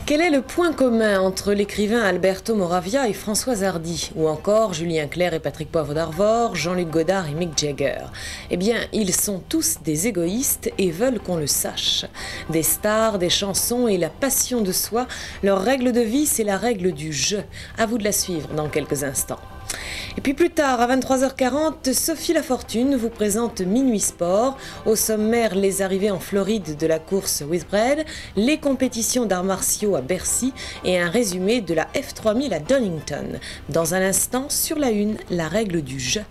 Quel est le point commun entre l'écrivain Alberto Moravia et Françoise Hardy, ou encore Julien Clerc et Patrick Poivre d'Arvor, Jean-Luc Godard et Mick Jagger? Eh bien, ils sont tous des égoïstes et veulent qu'on le sache. Des stars, des chansons et la passion de soi, leur règle de vie, c'est la règle du jeu. À vous de la suivre dans quelques instants. Et puis plus tard, à 23h40, Sophie Lafortune vous présente Minuit Sport. Au sommaire, les arrivées en Floride de la course Whitbread, les compétitions d'arts martiaux à Bercy et un résumé de la F3000 à Donington. Dans un instant, sur la une, la règle du jeu.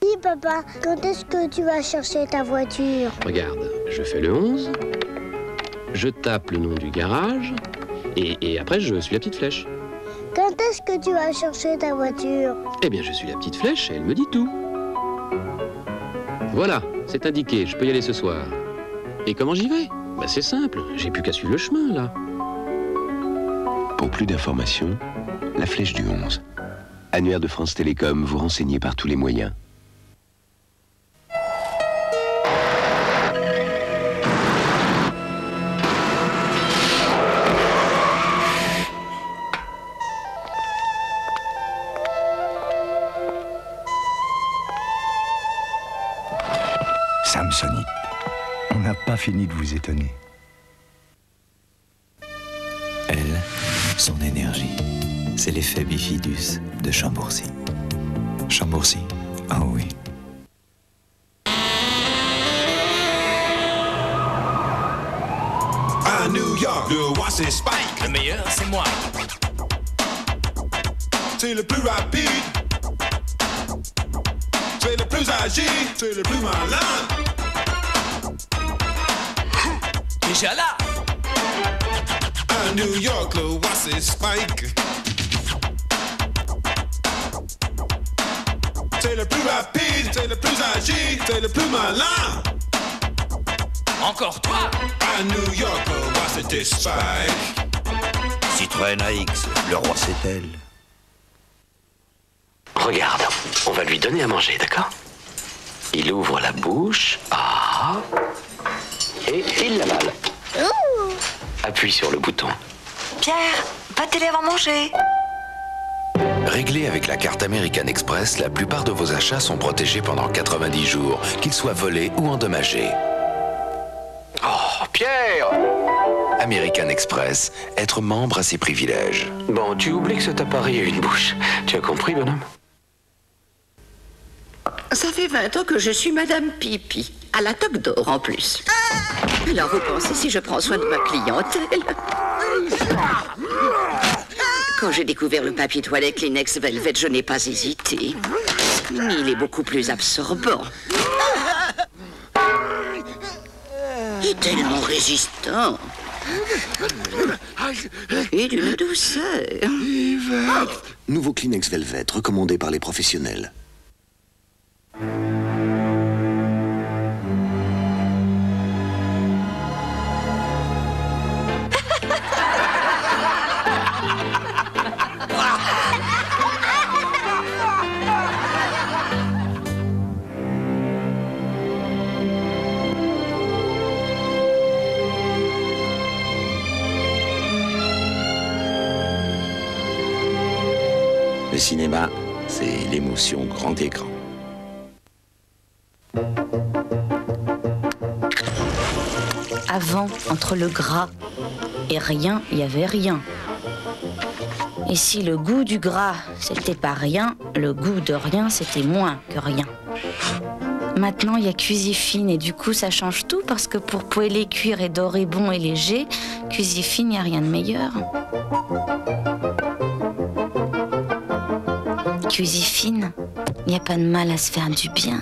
Oui, papa, quand est-ce que tu vas chercher ta voiture? Regarde, je fais le 11, je tape le nom du garage, et après je suis la petite flèche. Quand est-ce que tu vas chercher ta voiture? Eh bien, je suis la petite flèche et elle me dit tout. Voilà, c'est indiqué, je peux y aller ce soir. Et comment j'y vais? Bah, c'est simple, j'ai plus qu'à suivre le chemin, là. Pour plus d'informations, la flèche du 11. Annuaire de France Télécom, vous renseignez par tous les moyens. Samsonite, on n'a pas fini de vous étonner. Elle, son énergie, c'est l'effet bifidus de Chambourcy. Chambourcy, ah oui. À New York, le roi c'est Spike. Le meilleur, c'est moi. C'est le plus rapide. C'est le plus agile, c'est le plus malin. Déjà là. À New York, le roi c'est Spike. C'est le plus rapide, c'est le plus agile, c'est le plus malin. Encore toi. À New York, le roi c'était Spike. Citroën AX, le roi c'est elle. Regarde, on va lui donner à manger, d'accord? Il ouvre la bouche, et il l'avale. Appuie sur le bouton. Pierre, pas de télé avant manger. Réglé avec la carte American Express, la plupart de vos achats sont protégés pendant 90 jours, qu'ils soient volés ou endommagés. Oh, Pierre! American Express, être membre a ses privilèges. Bon, tu oublies que cet appareil a une bouche. Tu as compris, bonhomme? Ça fait 20 ans que je suis Madame Pipi, à la toque d'or en plus. Alors vous pensez si je prends soin de ma clientèle? Quand j'ai découvert le papier toilette Kleenex Velvet, je n'ai pas hésité. Il est beaucoup plus absorbant. Et tellement résistant. Et d'une douceur. Nouveau Kleenex Velvet, recommandé par les professionnels. Le cinéma, c'est l'émotion grand écran. Avant, entre le gras et rien, il n'y avait rien. Et si le goût du gras, c'était pas rien, le goût de rien, c'était moins que rien. Maintenant, il y a Cuisifine et du coup, ça change tout parce que pour poêler, cuire et dorer bon et léger, Cuisifine, il n'y a rien de meilleur. Cuisifine, il n'y a pas de mal à se faire du bien.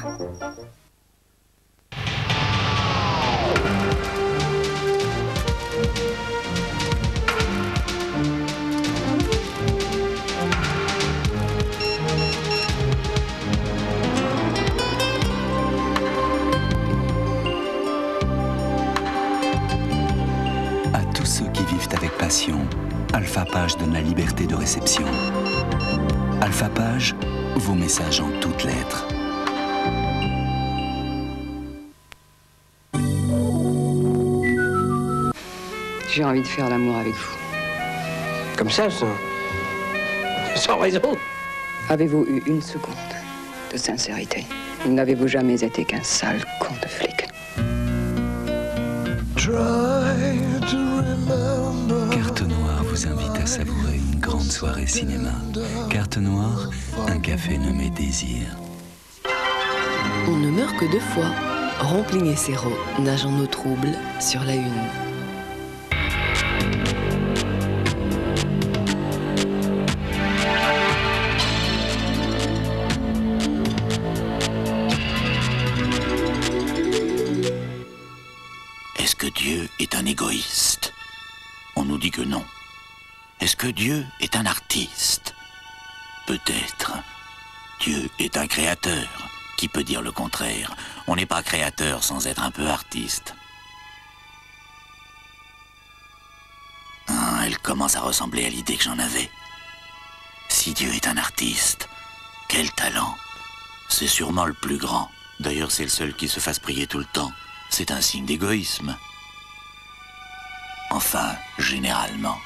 À tous ceux qui vivent avec passion, Alpha Page donne la liberté de réception. Alpha Page, vos messages en toutes lettres. J'ai envie de faire l'amour avec vous. Comme ça, sans raison. Avez-vous eu une seconde de sincérité? Ou n'avez-vous jamais été qu'un sale con de flic? Carte Noire vous invite à savourer une grande soirée cinéma. Carte Noire, un café nommé Désir. On ne meurt que 2 fois. Rompling et Serrault nagent nos troubles sur la Une. Est-ce que Dieu est un égoïste? On nous dit que non. Est-ce que Dieu est un artiste? Peut-être. Dieu est un créateur. Qui peut dire le contraire? On n'est pas créateur sans être un peu artiste. Ah, elle commence à ressembler à l'idée que j'en avais. Si Dieu est un artiste, quel talent! C'est sûrement le plus grand. D'ailleurs, c'est le seul qui se fasse prier tout le temps. C'est un signe d'égoïsme. Enfin, généralement.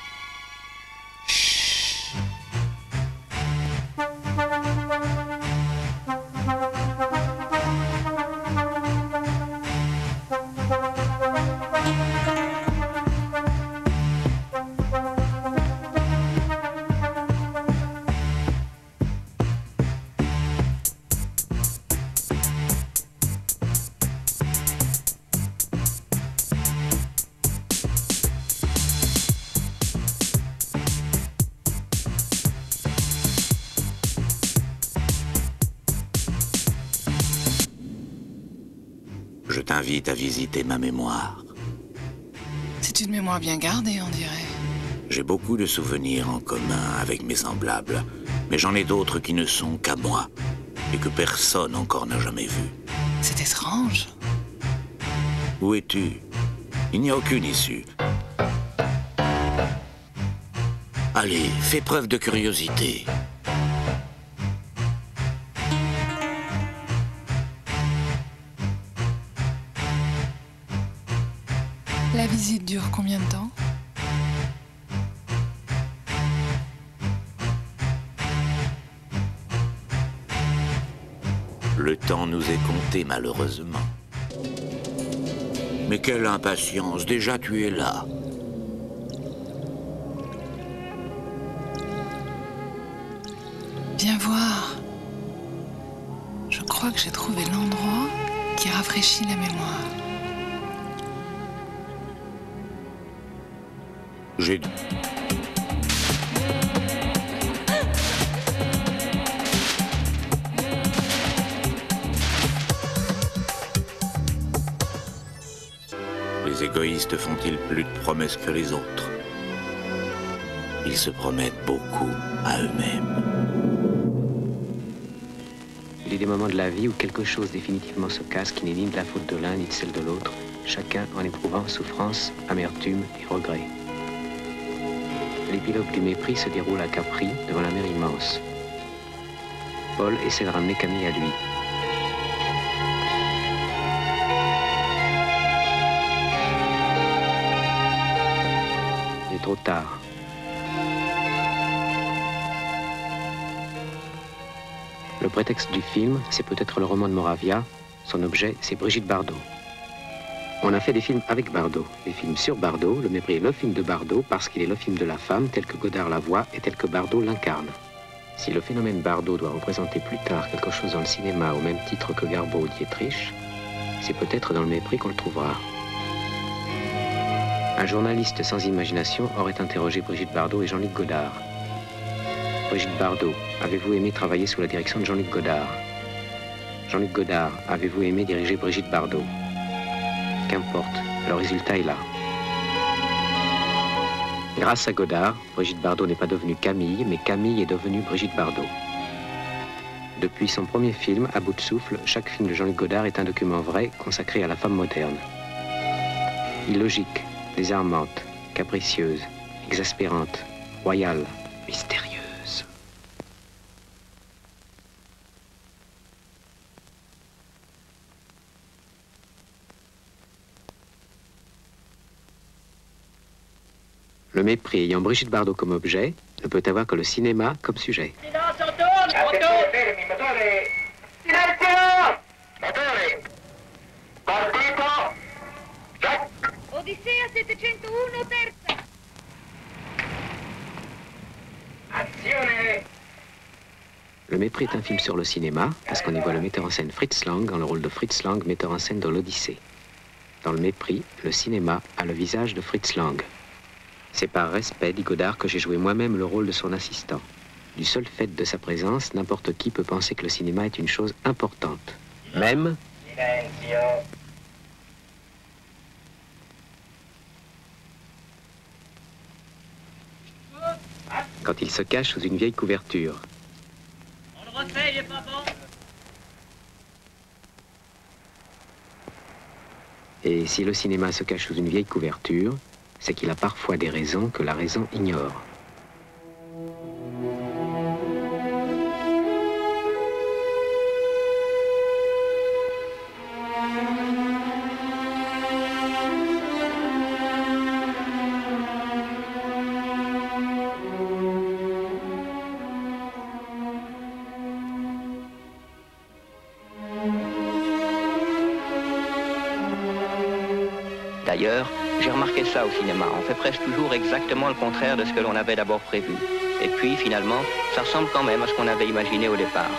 Je t'invite à visiter ma mémoire. C'est une mémoire bien gardée, on dirait. J'ai beaucoup de souvenirs en commun avec mes semblables, mais j'en ai d'autres qui ne sont qu'à moi, et que personne encore n'a jamais vu. C'est étrange. Où es-tu? Il n'y a aucune issue. Allez, fais preuve de curiosité. La visite dure combien de temps? Le temps nous est compté, malheureusement. Mais quelle impatience, déjà tu es là. Viens voir. Je crois que j'ai trouvé l'endroit qui rafraîchit la mémoire. J'ai... Les égoïstes font-ils plus de promesses que les autres? Ils se promettent beaucoup à eux-mêmes. Il y a des moments de la vie où quelque chose définitivement se casse qui n'est ni de la faute de l'un ni de celle de l'autre, chacun en éprouvant souffrance, amertume et regret. L'épilogue du mépris se déroule à Capri, devant la mer immense. Paul essaie de ramener Camille à lui. Il est trop tard. Le prétexte du film, c'est peut-être le roman de Moravia. Son objet, c'est Brigitte Bardot. On a fait des films avec Bardot, des films sur Bardot. Le mépris est le film de Bardot parce qu'il est le film de la femme tel que Godard la voit et tel que Bardot l'incarne. Si le phénomène Bardot doit représenter plus tard quelque chose dans le cinéma au même titre que Garbo ou Dietrich, c'est peut-être dans le mépris qu'on le trouvera. Un journaliste sans imagination aurait interrogé Brigitte Bardot et Jean-Luc Godard. Brigitte Bardot, avez-vous aimé travailler sous la direction de Jean-Luc Godard? Jean-Luc Godard, avez-vous aimé diriger Brigitte Bardot? Qu'importe, le résultat est là. Grâce à Godard, Brigitte Bardot n'est pas devenue Camille, mais Camille est devenue Brigitte Bardot. Depuis son premier film, À bout de souffle, chaque film de Jean-Luc Godard est un document vrai consacré à la femme moderne. Illogique, désarmante, capricieuse, exaspérante, royale, mystérieuse. Le mépris ayant Brigitte Bardot comme objet ne peut avoir que le cinéma comme sujet. Silenzio, on tourne! Fermi, motore! Silenzio! Motore! Partito! Check! Odissea 701, terza! Azione! Le mépris est un film sur le cinéma parce qu'on y voit le metteur en scène Fritz Lang dans le rôle de Fritz Lang, metteur en scène de l'Odyssée. Dans le mépris, le cinéma a le visage de Fritz Lang. C'est par respect, dit Godard, que j'ai joué moi-même le rôle de son assistant. Du seul fait de sa présence, n'importe qui peut penser que le cinéma est une chose importante. Même... Silenzio! quand il se cache sous une vieille couverture. On le refait, il est pas bon! Et si le cinéma se cache sous une vieille couverture, c'est qu'il a parfois des raisons que la raison ignore. D'ailleurs, j'ai remarqué ça au cinéma. On fait presque toujours exactement le contraire de ce que l'on avait d'abord prévu. Et puis, finalement, ça ressemble quand même à ce qu'on avait imaginé au départ.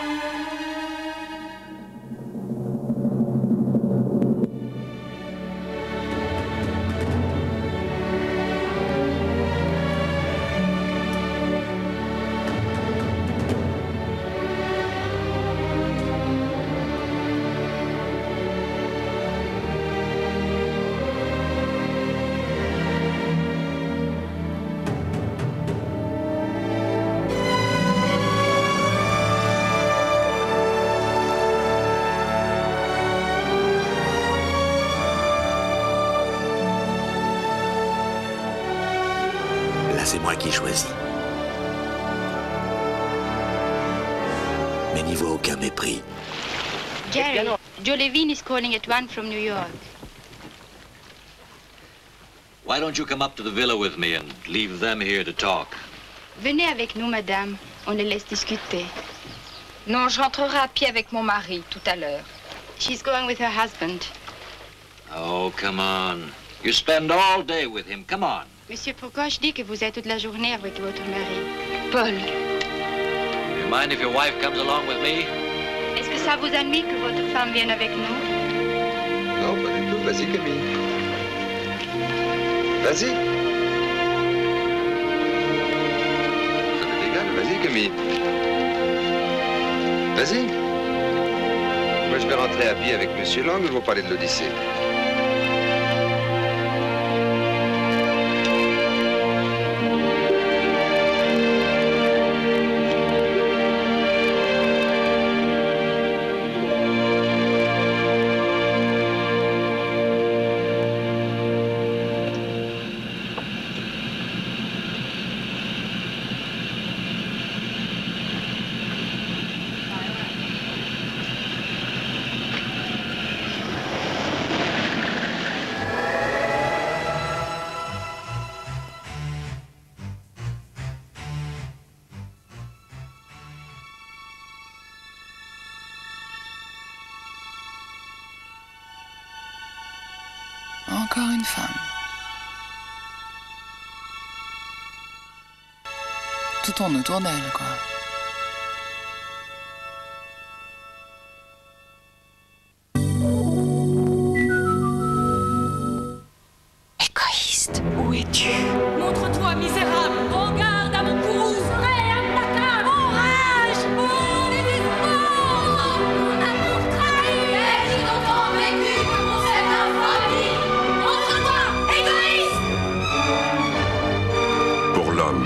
C'est moi qui choisis. Mais n'y vois aucun mépris. Jerry, Joe Levine is calling at 1 from New York. Why don't you come up to the villa with me and leave them here to talk? Venez avec nous, madame. On les laisse discuter. Non, je rentrerai à pied avec mon mari tout à l'heure. She's going with her husband. Oh, come on. You spend all day with him. Come on. Monsieur, pourquoi je dis que vous êtes toute la journée avec votre mari? Paul. Do you mind if your wife comes along with me? Est-ce que ça vous ennuie que votre femme vienne avec nous? Non, pas du tout. Vas-y, Camille. Vas-y. Ça m'est égal. Vas-y, Camille. Vas-y. Moi, je vais rentrer à pied avec Monsieur Lang. Nous allons parler de l'Odyssée. Encore une femme. Tout tourne autour d'elle, quoi. Égoïste, où es-tu? Montre-toi, misérable. Prends garde à mon cou. Je serai implacable. Orage. Oh, les espoirs. Mon amour trahi. Ai-je longtemps vécu pour cette infamie? Montre-toi, égoïste. Pour l'homme.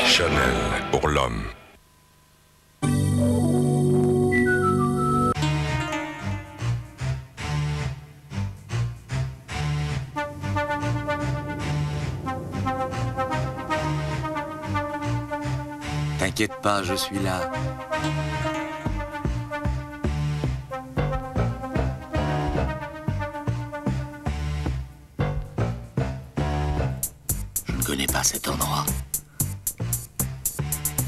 Chanel pour l'homme. T'inquiète pas, je suis là. ne connais pas cet endroit.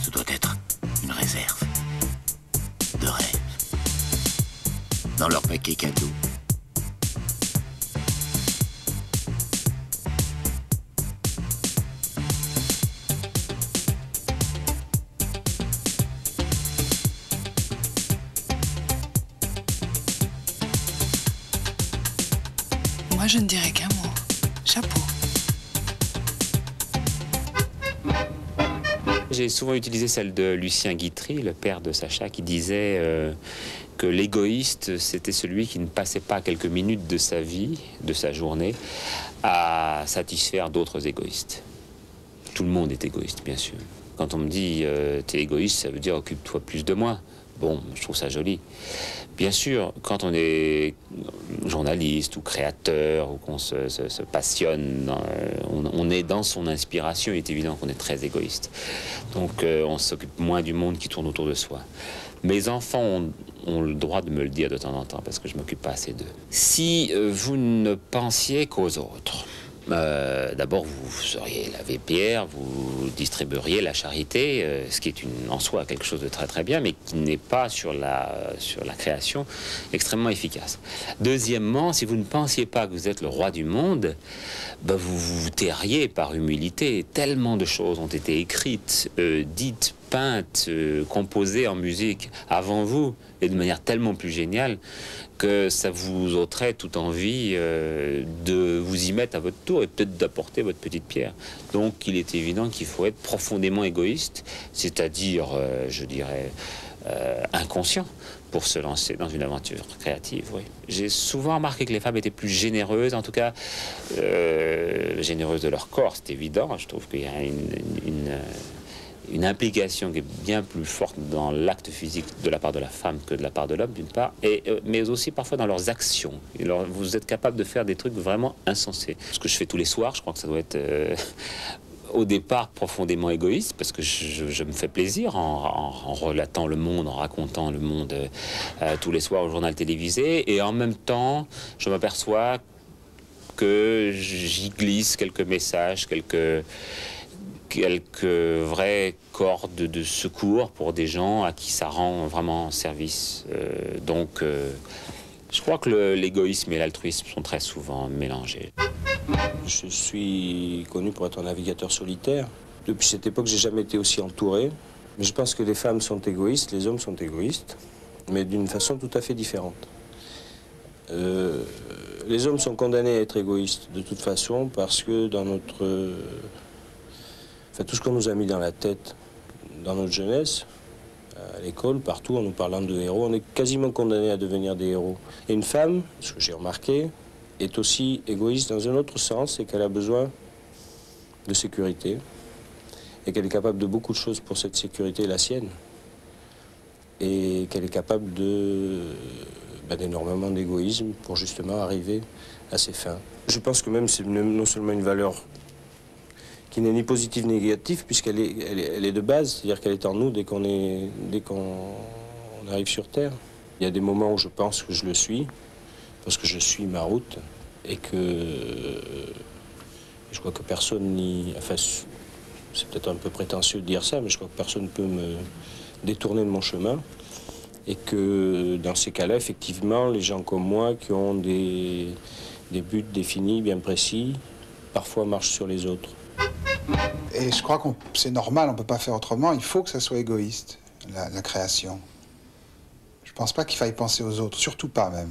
Ce doit être une réserve de rêve. Dans leur paquet cadeau. Moi, je ne dirais qu'un mot. Chapeau. J'ai souvent utilisé celle de Lucien Guitry, le père de Sacha, qui disait que l'égoïste, c'était celui qui ne passait pas quelques minutes de sa vie, de sa journée, à satisfaire d'autres égoïstes. Tout le monde est égoïste, bien sûr. Quand on me dit t'es égoïste, ça veut dire occupe-toi plus de moi. Bon, je trouve ça joli. Bien sûr, quand on est journaliste ou créateur, ou qu'on se passionne, on est dans son inspiration, il est évident qu'on est très égoïste. Donc on s'occupe moins du monde qui tourne autour de soi. Mes enfants ont le droit de me le dire de temps en temps, parce que je ne m'occupe pas assez d'eux. Si vous ne pensiez qu'aux autres, d'abord vous seriez l'abbé Pierre, vous distribueriez la charité, ce qui est en soi quelque chose de très très bien, mais qui n'est pas sur la création extrêmement efficace. Deuxièmement, si vous ne pensiez pas que vous êtes le roi du monde, ben vous vous tairiez par humilité. Tellement de choses ont été écrites, dites, peintes, composées en musique avant vous, et de manière tellement plus géniale que ça vous ôterait toute envie de vous y mettre à votre tour et peut-être d'apporter votre petite pierre. Donc il est évident qu'il faut être profondément égoïste, c'est-à-dire, je dirais, inconscient, pour se lancer dans une aventure créative, oui. J'ai souvent remarqué que les femmes étaient plus généreuses, en tout cas généreuses de leur corps, c'est évident. Je trouve qu'il y a une implication qui est bien plus forte dans l'acte physique de la part de la femme que de la part de l'homme, d'une part, mais aussi parfois dans leurs actions. Alors, vous êtes capable de faire des trucs vraiment insensés. Ce que je fais tous les soirs, je crois que ça doit être au départ profondément égoïste, parce que je me fais plaisir en relatant le monde, en racontant le monde tous les soirs au journal télévisé, et en même temps, je m'aperçois que j'y glisse quelques messages, quelques vraies cordes de secours pour des gens à qui ça rend vraiment service. Donc, je crois que l'égoïsme et l'altruisme sont très souvent mélangés. Je suis connu pour être un navigateur solitaire. Depuis cette époque, j'ai jamais été aussi entouré. Mais je pense que les femmes sont égoïstes, les hommes sont égoïstes, mais d'une façon tout à fait différente. Les hommes sont condamnés à être égoïstes de toute façon parce que dans notre... Enfin, tout ce qu'on nous a mis dans la tête dans notre jeunesse, à l'école, partout, en nous parlant de héros, on est quasiment condamné à devenir des héros. Et une femme, ce que j'ai remarqué, est aussi égoïste dans un autre sens, c'est qu'elle a besoin de sécurité et qu'elle est capable de beaucoup de choses pour cette sécurité, la sienne, et qu'elle est capable d'énormément d'égoïsme pour justement arriver à ses fins. Je pense que même c'est non seulement une valeur qui n'est ni positive ni négative, puisqu'elle est de base, c'est-à-dire qu'elle est en nous dès qu'on arrive sur Terre. Il y a des moments où je pense que je le suis, parce que je suis ma route, et que je crois que personne n'y... Enfin, c'est peut-être un peu prétentieux de dire ça, mais je crois que personne ne peut me détourner de mon chemin, et que dans ces cas-là, effectivement, les gens comme moi, qui ont des buts définis, bien précis, parfois marchent sur les autres. Et je crois que c'est normal, on ne peut pas faire autrement, il faut que ça soit égoïste, la création. Je ne pense pas qu'il faille penser aux autres, surtout pas même.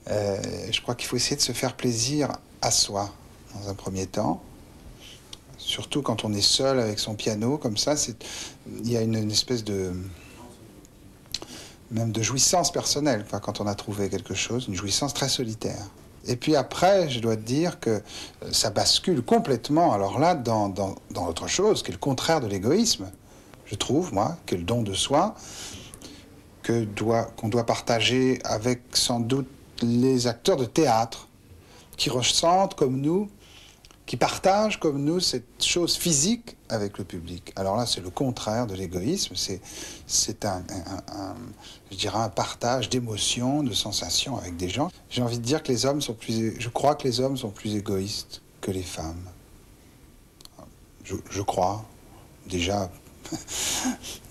Je crois qu'il faut essayer de se faire plaisir à soi, dans un premier temps. Surtout quand on est seul avec son piano, comme ça, il y a une espèce de... même de jouissance personnelle, quoi, quand on a trouvé quelque chose, une jouissance très solitaire. Et puis après, je dois te dire que ça bascule complètement, alors là, dans autre chose, qui est le contraire de l'égoïsme, je trouve, moi, qui est le don de soi, qu'on doit partager avec, sans doute, les acteurs de théâtre, qui ressentent comme nous, qui partagent comme nous cette chose physique avec le public. Alors là, c'est le contraire de l'égoïsme, c'est je dirais un partage d'émotions, de sensations avec des gens. J'ai envie de dire que je crois que les hommes sont plus égoïstes que les femmes. Je crois. Déjà,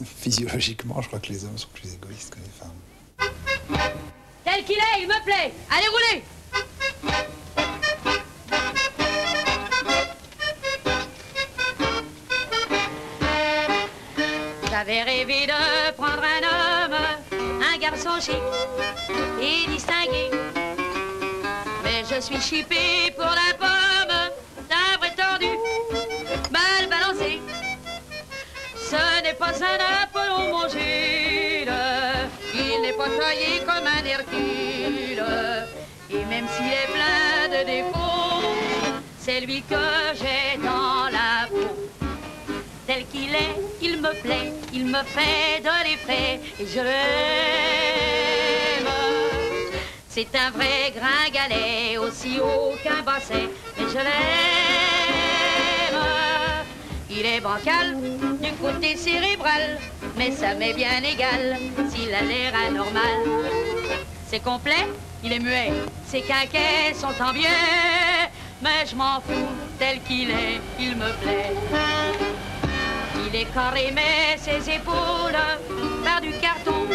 physiologiquement, je crois que les hommes sont plus égoïstes que les femmes. Tel qu'il est, il me plaît. Allez, roulez. J'avais rêvé de prendre un homme, un garçon chic et distingué. Mais je suis chippé pour la pomme d'un vrai tordu, mal balancé. Ce n'est pas un Apollon, mon Jules, il n'est pas taillé comme un Hercule. Et même s'il est plein de défauts, c'est lui que j'ai dans la peau. Tel qu'il est, il me plaît, il me fait de l'effet, et je l'aime. C'est un vrai gringalet, aussi haut qu'un basset, mais je l'aime. Il est bancal, du côté cérébral, mais ça m'est bien égal s'il a l'air anormal. C'est complet, il est muet, ses quinquets sont en biais, mais je m'en fous, tel qu'il est, il me plaît. Il est carré, mais ses épaules, par du carton,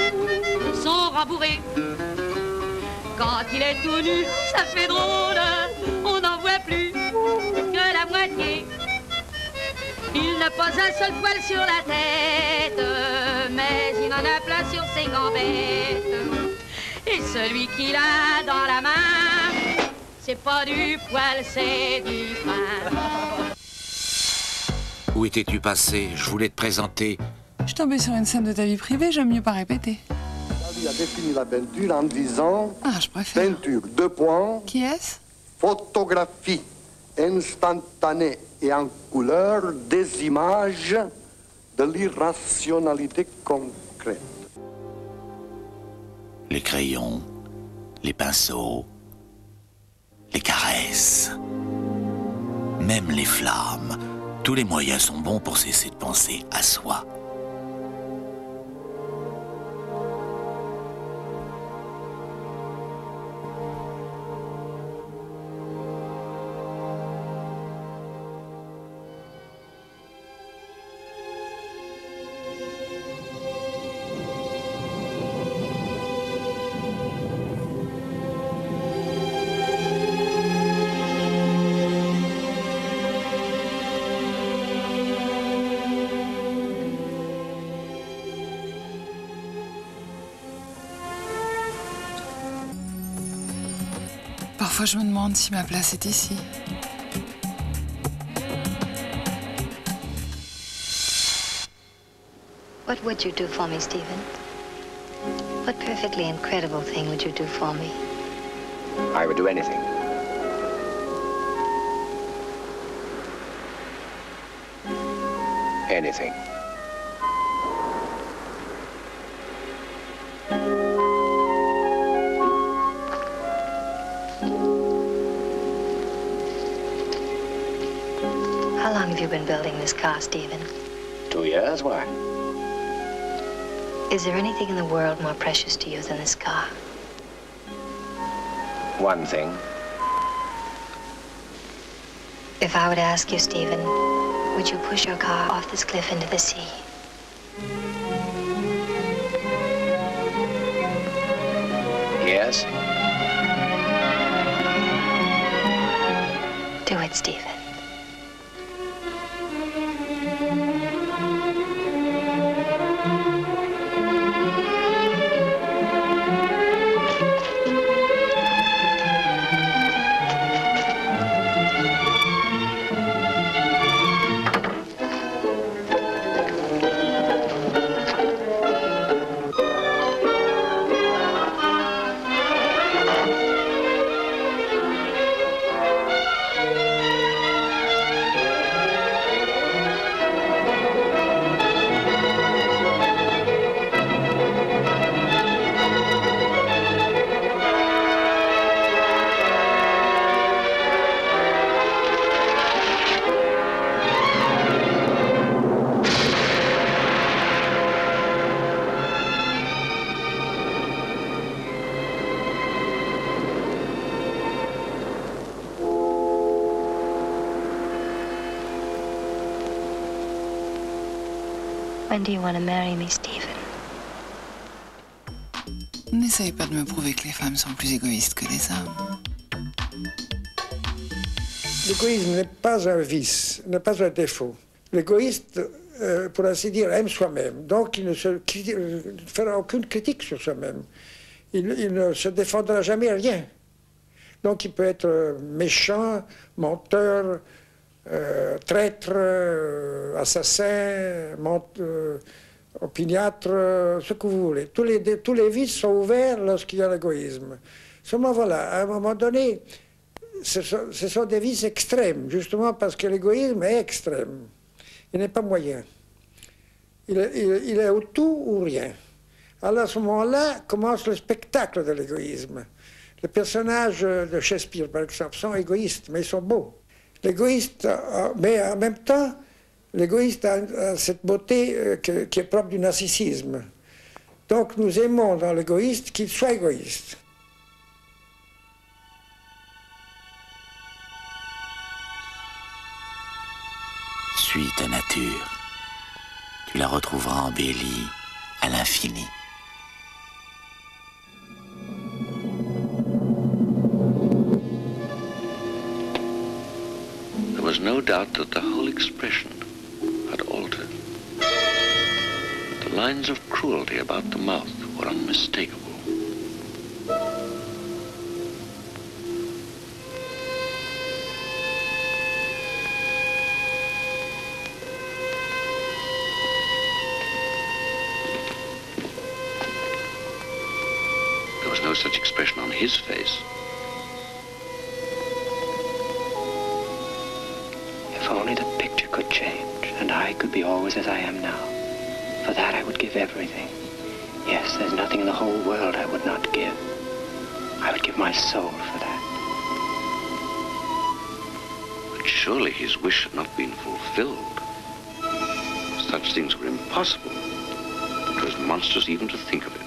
sont rembourrées. Quand il est tout nu, ça fait drôle, on n'en voit plus que la moitié. Il n'a pas un seul poil sur la tête, mais il en a plein sur ses gambettes. Et celui qu'il a dans la main, c'est pas du poil, c'est du pain. Où étais-tu passé? Je voulais te présenter. Je suis tombée sur une scène de ta vie privée, j'aime mieux pas répéter. Il a défini la peinture en disant... Ah, je préfère. Peinture, 2 points. Qui est-ce? Photographie instantanée et en couleur des images de l'irrationalité concrète. Les crayons, les pinceaux, les caresses, même les flammes. Tous les moyens sont bons pour cesser de penser à soi. Parfois, je me demande si ma place est ici. What would you do for me, Stephen? What perfectly incredible thing would you do for me? I would do anything. Anything. How long have you been building this car, Stephen? 2 years, why? Is there anything in the world more precious to you than this car? One thing. If I were to ask you, Stephen, would you push your car off this cliff into the sea? Yes? Do it, Stephen. When do you want to marry me, Stephen? N'essaye pas de me prouver que les femmes sont plus égoïstes que les hommes. L'égoïsme n'est pas un vice, n'est pas un défaut. L'égoïste, pour ainsi dire, aime soi-même. Donc il ne fera aucune critique sur soi-même. Il ne se défendra jamais rien. Donc il peut être méchant, menteur, traître, assassin, opiniâtre, ce que vous voulez. Tous les vices sont ouverts lorsqu'il y a l'égoïsme. Seulement voilà, à un moment donné, ce sont des vices extrêmes, justement parce que l'égoïsme est extrême. Il n'est pas moyen. Il est au tout ou rien. Alors à ce moment-là commence le spectacle de l'égoïsme. Les personnages de Shakespeare, par exemple, sont égoïstes, mais ils sont beaux. L'égoïste, mais en même temps, l'égoïste a cette beauté qui est propre du narcissisme. Donc nous aimons dans l'égoïste qu'il soit égoïste. Suis ta nature. Tu la retrouveras embellie à l'infini. There was no doubt that the whole expression had altered. The lines of cruelty about the mouth were unmistakable. There was no such expression on his face. If only the picture could change, and I could be always as I am now. For that I would give everything. Yes, there's nothing in the whole world I would not give. I would give my soul for that. But surely his wish had not been fulfilled. Such things were impossible. It was monstrous even to think of it.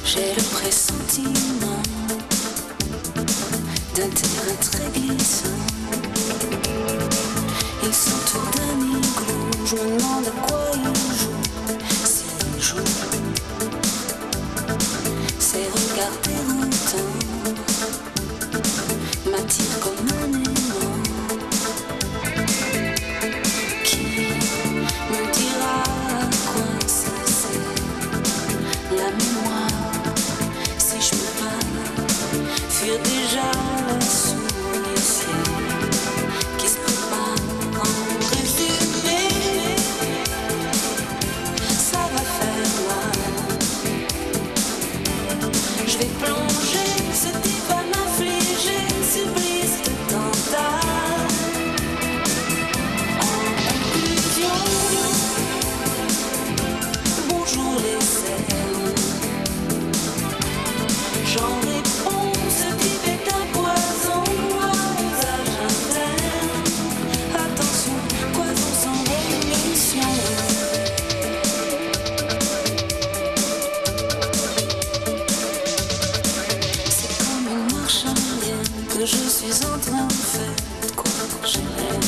J'ai le pressentiment d'un terrain très glissant. Ils sont tout d'un igloo. Je me demande à quoi ils jouent. S'ils jouent, ces regards déroutants m'attirent comme un aimant. Qui me dira à quoi ça sert la mémoire? Fuir déjà la souillure qui se prépare en résumé. Ça va faire mal. Je vais plonger ce type à m'affliger, supplice de tantale. En conclusion, bonjour les scènes. J'en réponds. Ce type est un poison à usage interne. Attention, poison sans rémission. C'est comme une marche indienne que je suis en train de faire. Quoi, j'ai l'air